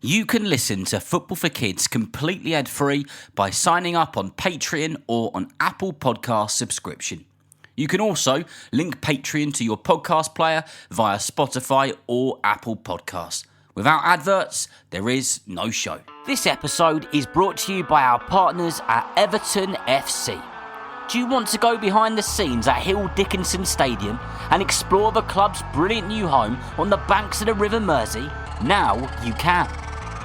You can listen to Football for Kids completely ad-free by signing up on Patreon or on Apple Podcast subscription. You can also link Patreon to your podcast player via Spotify or Apple Podcasts. Without adverts, there is no show. This episode is brought to you by our partners at Everton FC. Do you want to go behind the scenes at Hill Dickinson Stadium and explore the club's brilliant new home on the banks of the River Mersey? Now you can.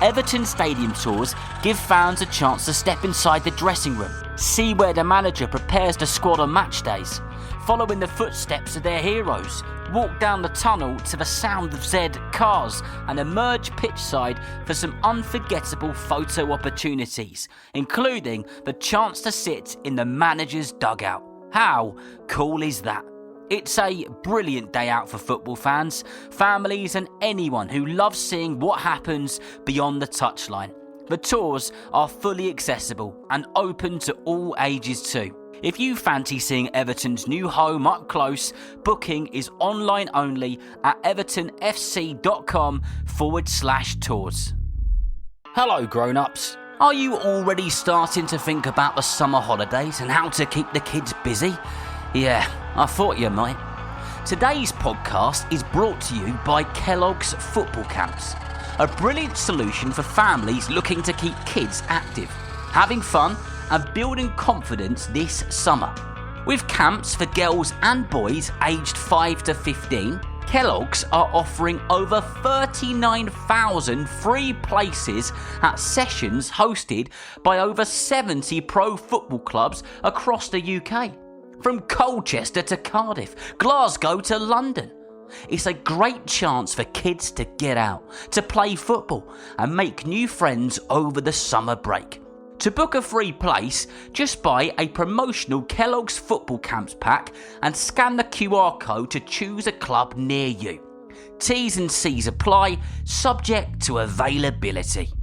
Everton Stadium tours give fans a chance to step inside the dressing room, see where the manager prepares the squad on match days, follow in the footsteps of their heroes, walk down the tunnel to the sound of Zed cars and emerge pitchside for some unforgettable photo opportunities, including the chance to sit in the manager's dugout. How cool is that? It's a brilliant day out for football fans, families and anyone who loves seeing what happens beyond the touchline. The tours are fully accessible and open to all ages too. If you fancy seeing Everton's new home up close, booking is online only at evertonfc.com/tours. Hello grown-ups. Are you already starting to think about the summer holidays and how to keep the kids busy? Yeah, I thought you might. Today's podcast is brought to you by Kellogg's Football Camps, a brilliant solution for families looking to keep kids active, having fun and building confidence this summer. With camps for girls and boys aged 5 to 15, Kellogg's are offering over 39,000 free places at sessions hosted by over 70 pro football clubs across the UK. From Colchester to Cardiff, Glasgow to London. It's a great chance for kids to get out, to play football and make new friends over the summer break. To book a free place, just buy a promotional Kellogg's Football Camps pack and scan the QR code to choose a club near you. T's and C's apply, subject to availability.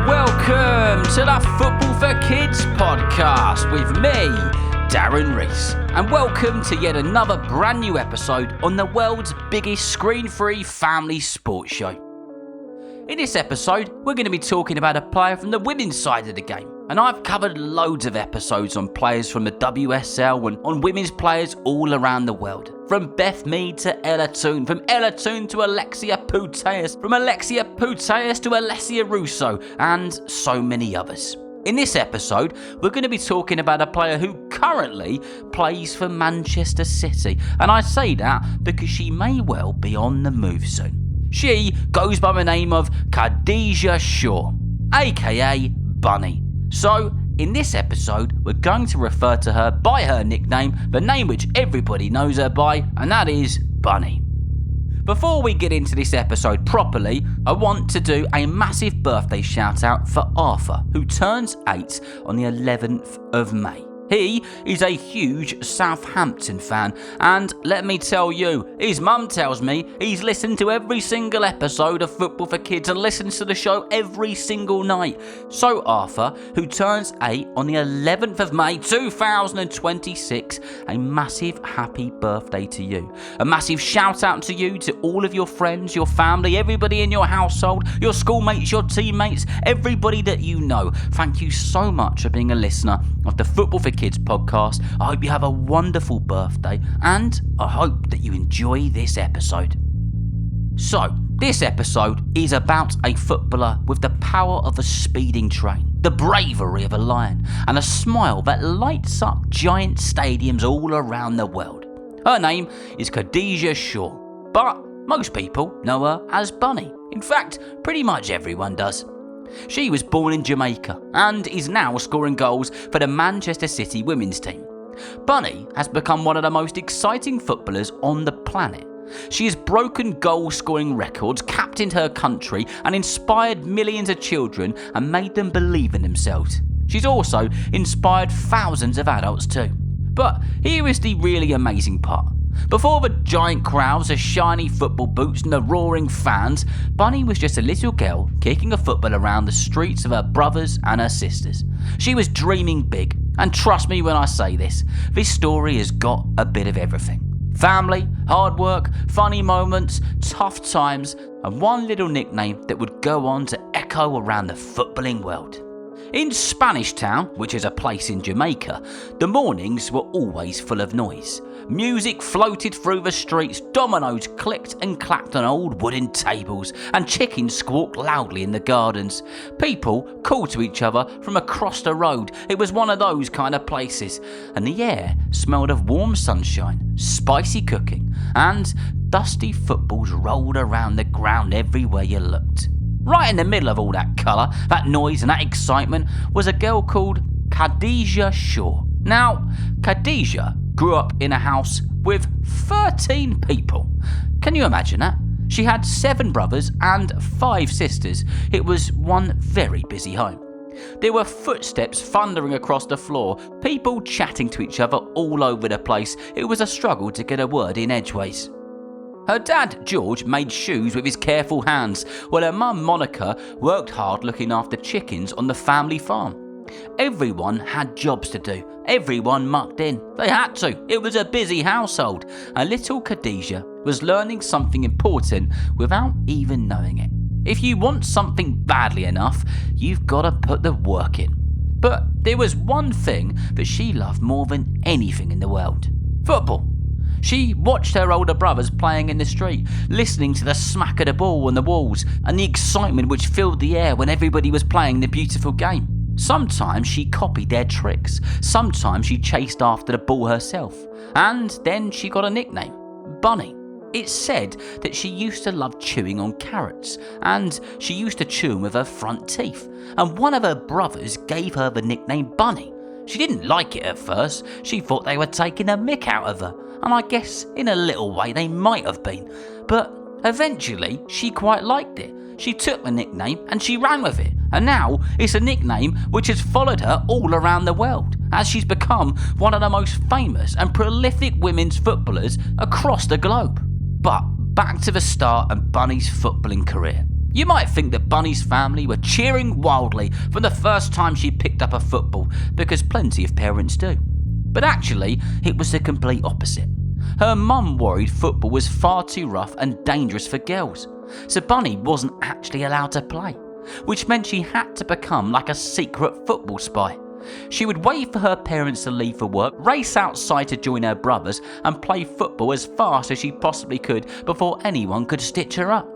Welcome to the Football for Kids podcast with me, Darren Rees, and welcome to yet another brand new episode on the world's biggest screen-free family sports show. In this episode, we're going to be talking about a player from the women's side of the game, and I've covered loads of episodes on players from the WSL and on women's players all around the world. From Beth Mead to Ella Toone, from Ella Toone to Alexia Putellas, from Alexia Putellas to Alessia Russo, and so many others. In this episode, we're going to be talking about a player who currently plays for Manchester City, and I say that because she may well be on the move soon. She goes by the name of Khadija Shaw, aka Bunny. So, in this episode, we're going to refer to her by her nickname, the name which everybody knows her by, and that is Bunny. Before we get into this episode properly, I want to do a massive birthday shout out for Arthur, who turns 8 on the 11th of May. He is a huge Southampton fan, and let me tell you, his mum tells me he's listened to every single episode of Football for Kids and listens to the show every single night. So Arthur, who turns 8 on the 11th of May 2026, a massive happy birthday to you. A massive shout out to you, to all of your friends, your family, everybody in your household, your schoolmates, your teammates, everybody that you know. Thank you so much for being a listener of the Football for Kids podcast. I hope you have a wonderful birthday, and I hope that you enjoy this episode. So, this episode is about a footballer with the power of a speeding train, the bravery of a lion, and a smile that lights up giant stadiums all around the world. Her name is Khadija Shaw, but most people know her as Bunny. In fact, pretty much everyone does. She was born in Jamaica and is now scoring goals for the Manchester City women's team. Bunny has become one of the most exciting footballers on the planet. She has broken goal-scoring records, captained her country, and inspired millions of children and made them believe in themselves. She's also inspired thousands of adults too. But here is the really amazing part. Before the giant crowds, the shiny football boots and the roaring fans, Bunny was just a little girl kicking a football around the streets of her brothers and her sisters. She was dreaming big, and trust me when I say this story has got a bit of everything. Family, hard work, funny moments, tough times, and one little nickname that would go on to echo around the footballing world. In Spanish Town, which is a place in Jamaica, the mornings were always full of noise. Music floated through the streets, dominoes clicked and clacked on old wooden tables, and chickens squawked loudly in the gardens. People called to each other from across the road. It was one of those kind of places, and the air smelled of warm sunshine, spicy cooking, and dusty footballs rolled around the ground everywhere you looked. Right in the middle of all that colour, that noise and that excitement was a girl called Khadija Shaw. Now, Khadija grew up in a house with 13 people. Can you imagine that? She had 7 brothers and 5 sisters. It was one very busy home. There were footsteps thundering across the floor, people chatting to each other all over the place. It was a struggle to get a word in edgeways. Her dad, George, made shoes with his careful hands, while her mum, Monica, worked hard looking after chickens on the family farm. Everyone had jobs to do. Everyone mucked in. They had to. It was a busy household. And little Khadija was learning something important without even knowing it. If you want something badly enough, you've got to put the work in. But there was one thing that she loved more than anything in the world: football. She watched her older brothers playing in the street, listening to the smack of the ball on the walls and the excitement which filled the air when everybody was playing the beautiful game. Sometimes she copied their tricks, sometimes she chased after the ball herself, and then she got a nickname: Bunny. It's said that she used to love chewing on carrots, and she used to chew them with her front teeth, and one of her brothers gave her the nickname Bunny. She didn't like it at first. She thought they were taking a mick out of her, and I guess in a little way they might have been, but eventually she quite liked it. She took the nickname and she ran with it, and now it's a nickname which has followed her all around the world, as she's become one of the most famous and prolific women's footballers across the globe. But back to the start of Bunny's footballing career. You might think that Bunny's family were cheering wildly from the first time she picked up a football, because plenty of parents do. But actually, it was the complete opposite. Her mum worried football was far too rough and dangerous for girls, so Bunny wasn't actually allowed to play, which meant she had to become like a secret football spy. She would wait for her parents to leave for work, race outside to join her brothers, and play football as fast as she possibly could before anyone could stitch her up.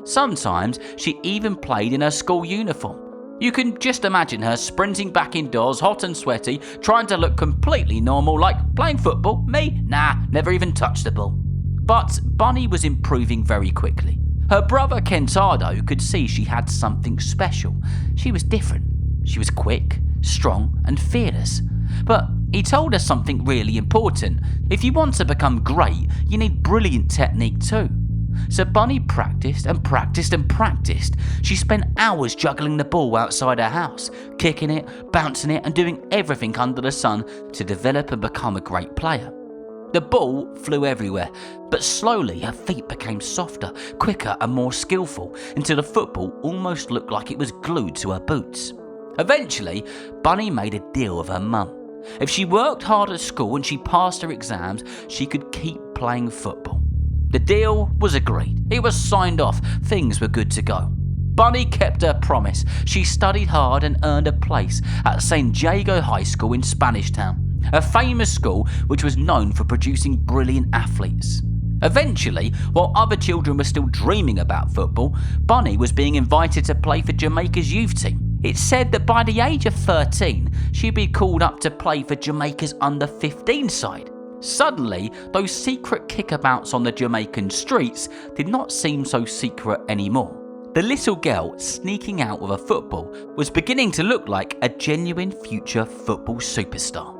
Sometimes she even played in her school uniform. You can just imagine her sprinting back indoors, hot and sweaty, trying to look completely normal, like playing football. Me? Nah, never even touched the ball. But Bunny was improving very quickly. Her brother Kentado could see she had something special. She was different. She was quick, strong and fearless. But he told her something really important. If you want to become great, you need brilliant technique too. So Bunny practiced and practiced and practiced. She spent hours juggling the ball outside her house, kicking it, bouncing it and doing everything under the sun to develop and become a great player. The ball flew everywhere, but slowly her feet became softer, quicker and more skillful, until the football almost looked like it was glued to her boots. Eventually, Bunny made a deal with her mum. If she worked hard at school and she passed her exams, she could keep playing football. The deal was agreed. It was signed off. Things were good to go. Bunny kept her promise. She studied hard and earned a place at St. Jago High School in Spanish Town, a famous school which was known for producing brilliant athletes. Eventually, while other children were still dreaming about football, Bunny was being invited to play for Jamaica's youth team. It's said that by the age of 13, she'd be called up to play for Jamaica's under-15 side. Suddenly, those secret kickabouts on the Jamaican streets did not seem so secret anymore. The little girl sneaking out with a football was beginning to look like a genuine future football superstar.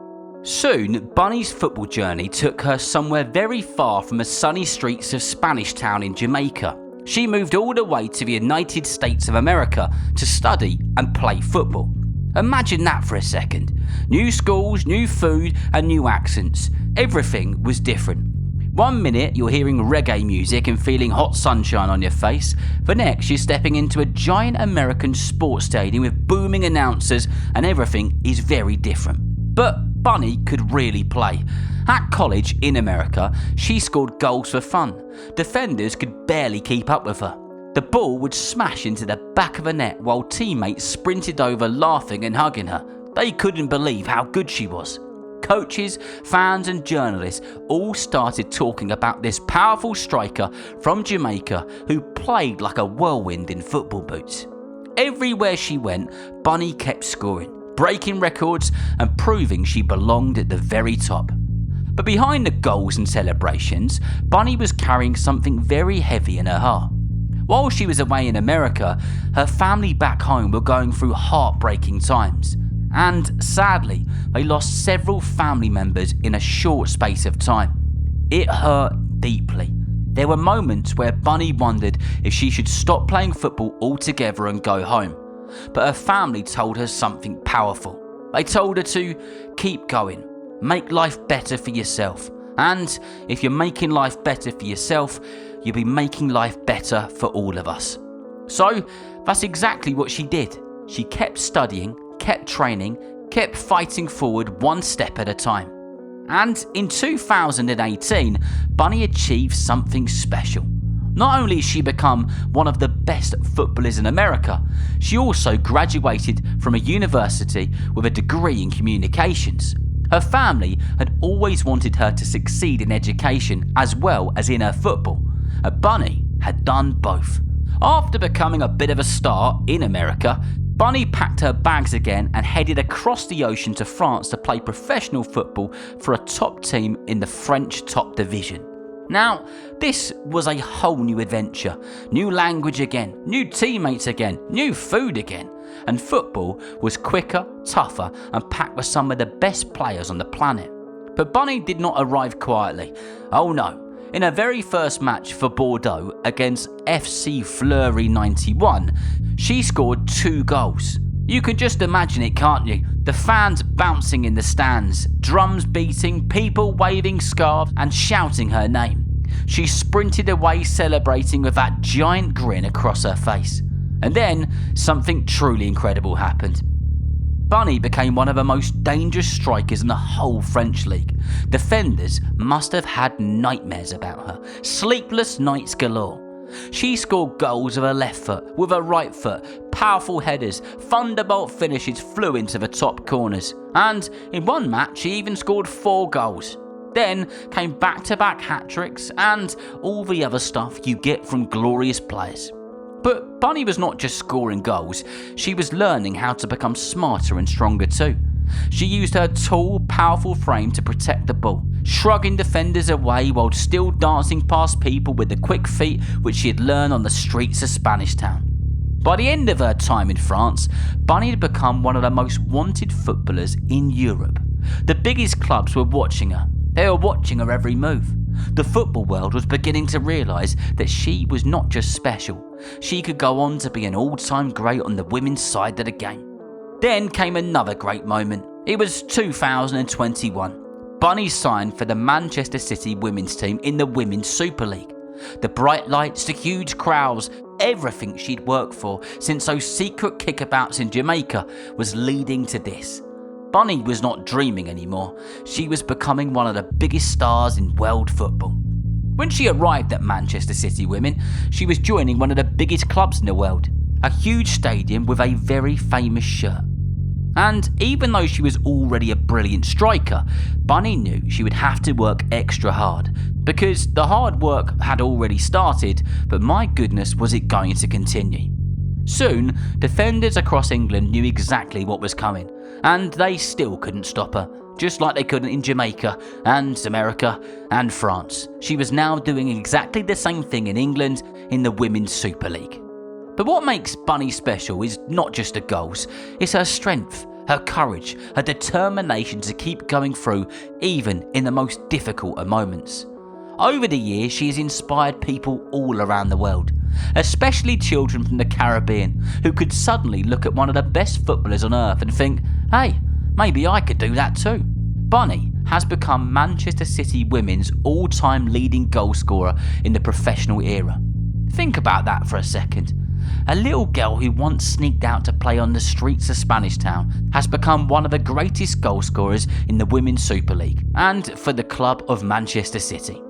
Soon, Bunny's football journey took her somewhere very far from the sunny streets of Spanish Town in Jamaica. She moved all the way to the United States of America to study and play football. Imagine that for a second. New schools, new food and new accents. Everything was different. One minute you're hearing reggae music and feeling hot sunshine on your face. The next you're stepping into a giant American sports stadium with booming announcers and everything is very different. But Bunny could really play. At college in America, she scored goals for fun. Defenders could barely keep up with her. The ball would smash into the back of the net while teammates sprinted over laughing and hugging her. They couldn't believe how good she was. Coaches, fans and journalists all started talking about this powerful striker from Jamaica who played like a whirlwind in football boots. Everywhere she went, Bunny kept scoring, breaking records and proving she belonged at the very top. But behind the goals and celebrations, Bunny was carrying something very heavy in her heart. While she was away in America, her family back home were going through heartbreaking times. And sadly, they lost several family members in a short space of time. It hurt deeply. There were moments where Bunny wondered if she should stop playing football altogether and go home. But her family told her something powerful. They told her to keep going, make life better for yourself. And if you're making life better for yourself, you'll be making life better for all of us. So that's exactly what she did. She kept studying, kept training, kept fighting forward one step at a time. And in 2018, Bunny achieved something special. Not only has she become one of the best footballers in America, she also graduated from a university with a degree in communications. Her family had always wanted her to succeed in education as well as in her football. Bunny had done both. After becoming a bit of a star in America, Bunny packed her bags again and headed across the ocean to France to play professional football for a top team in the French top division. Now, this was a whole new adventure. New language again, new teammates again, new food again. And football was quicker, tougher and packed with some of the best players on the planet. But Bunny did not arrive quietly. Oh no. In her very first match for Bordeaux against FC Fleury 91, she scored 2 goals. You can just imagine it, can't you? The fans bouncing in the stands, drums beating, people waving scarves and shouting her name. She sprinted away celebrating with that giant grin across her face. And then something truly incredible happened. Bunny became one of the most dangerous strikers in the whole French league. Defenders must have had nightmares about her, sleepless nights galore. She scored goals with her left foot, with her right foot, powerful headers, thunderbolt finishes flew into the top corners. And in one match she even scored 4 goals. Then came back-to-back hat-tricks and all the other stuff you get from glorious players. But Bunny was not just scoring goals, she was learning how to become smarter and stronger too. She used her tall, powerful frame to protect the ball, shrugging defenders away while still dancing past people with the quick feet which she had learned on the streets of Spanish Town. By the end of her time in France, Bunny had become one of the most wanted footballers in Europe. The biggest clubs were watching her. They were watching her every move. The football world was beginning to realise that she was not just special. She could go on to be an all-time great on the women's side of the game. Then came another great moment. It was 2021. Bunny signed for the Manchester City women's team in the Women's Super League. The bright lights, the huge crowds, everything she'd worked for since those secret kickabouts in Jamaica was leading to this. Bunny was not dreaming anymore. She was becoming one of the biggest stars in world football. When she arrived at Manchester City Women, she was joining one of the biggest clubs in the world, a huge stadium with a very famous shirt. And even though she was already a brilliant striker, Bunny knew she would have to work extra hard, because the hard work had already started, but my goodness was it going to continue. Soon, defenders across England knew exactly what was coming, and they still couldn't stop her, just like they couldn't in Jamaica and America and France. She was now doing exactly the same thing in England in the Women's Super League. But what makes Bunny special is not just the goals, it's her strength, her courage, her determination to keep going through even in the most difficult of moments. Over the years, she has inspired people all around the world, especially children from the Caribbean who could suddenly look at one of the best footballers on earth and think, hey, maybe I could do that too. Bunny has become Manchester City women's all-time leading goal scorer in the professional era. Think about that for a second. A little girl who once sneaked out to play on the streets of Spanish Town has become one of the greatest goal scorers in the Women's Super League and for the club of Manchester City.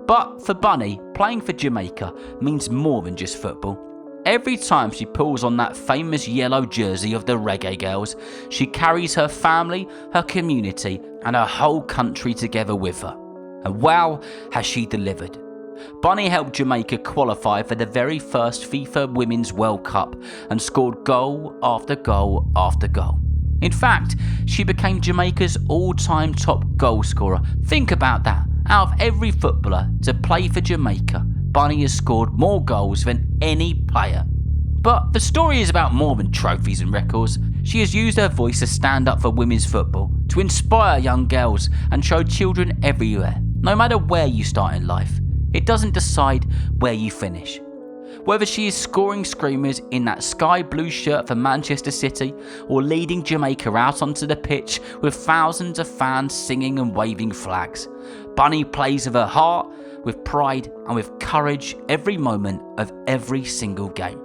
But for Bunny, playing for Jamaica means more than just football. Every time she pulls on that famous yellow jersey of the Reggae Girls, she carries her family, her community and her whole country together with her. And wow, has she delivered. Bunny helped Jamaica qualify for the very first FIFA Women's World Cup and scored goal after goal after goal. In fact, she became Jamaica's all-time top goal scorer. Think about that. Out of every footballer to play for Jamaica, Bunny has scored more goals than any player. But the story is about more than trophies and records. She has used her voice to stand up for women's football, to inspire young girls and show children everywhere, no matter where you start in life. It doesn't decide where you finish. Whether she is scoring screamers in that sky blue shirt for Manchester City or leading Jamaica out onto the pitch with thousands of fans singing and waving flags, Bunny plays with her heart, with pride and with courage every moment of every single game.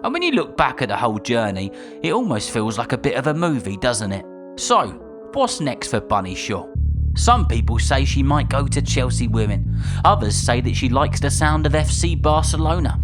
And when you look back at the whole journey, it almost feels like a bit of a movie, doesn't it? So, what's next for Bunny Shaw? Some people say she might go to Chelsea Women. Others say that she likes the sound of FC Barcelona.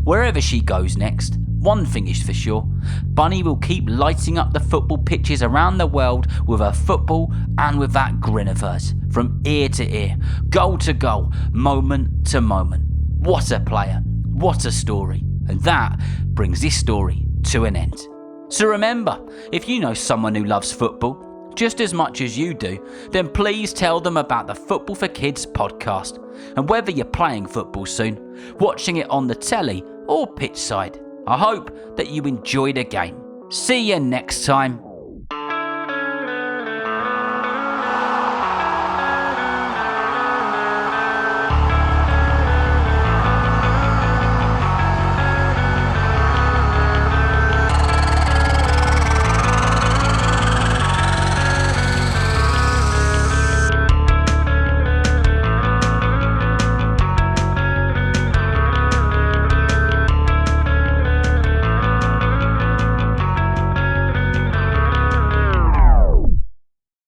Wherever she goes next, one thing is for sure, Bunny will keep lighting up the football pitches around the world with her football and with that grin of hers, from ear to ear, goal to goal, moment to moment. What a player, what a story. And that brings this story to an end. So remember, if you know someone who loves football just as much as you do, then please tell them about the Football for Kids podcast. And whether you're playing football soon, watching it on the telly or pitch side, I hope that you enjoy the game. See you next time.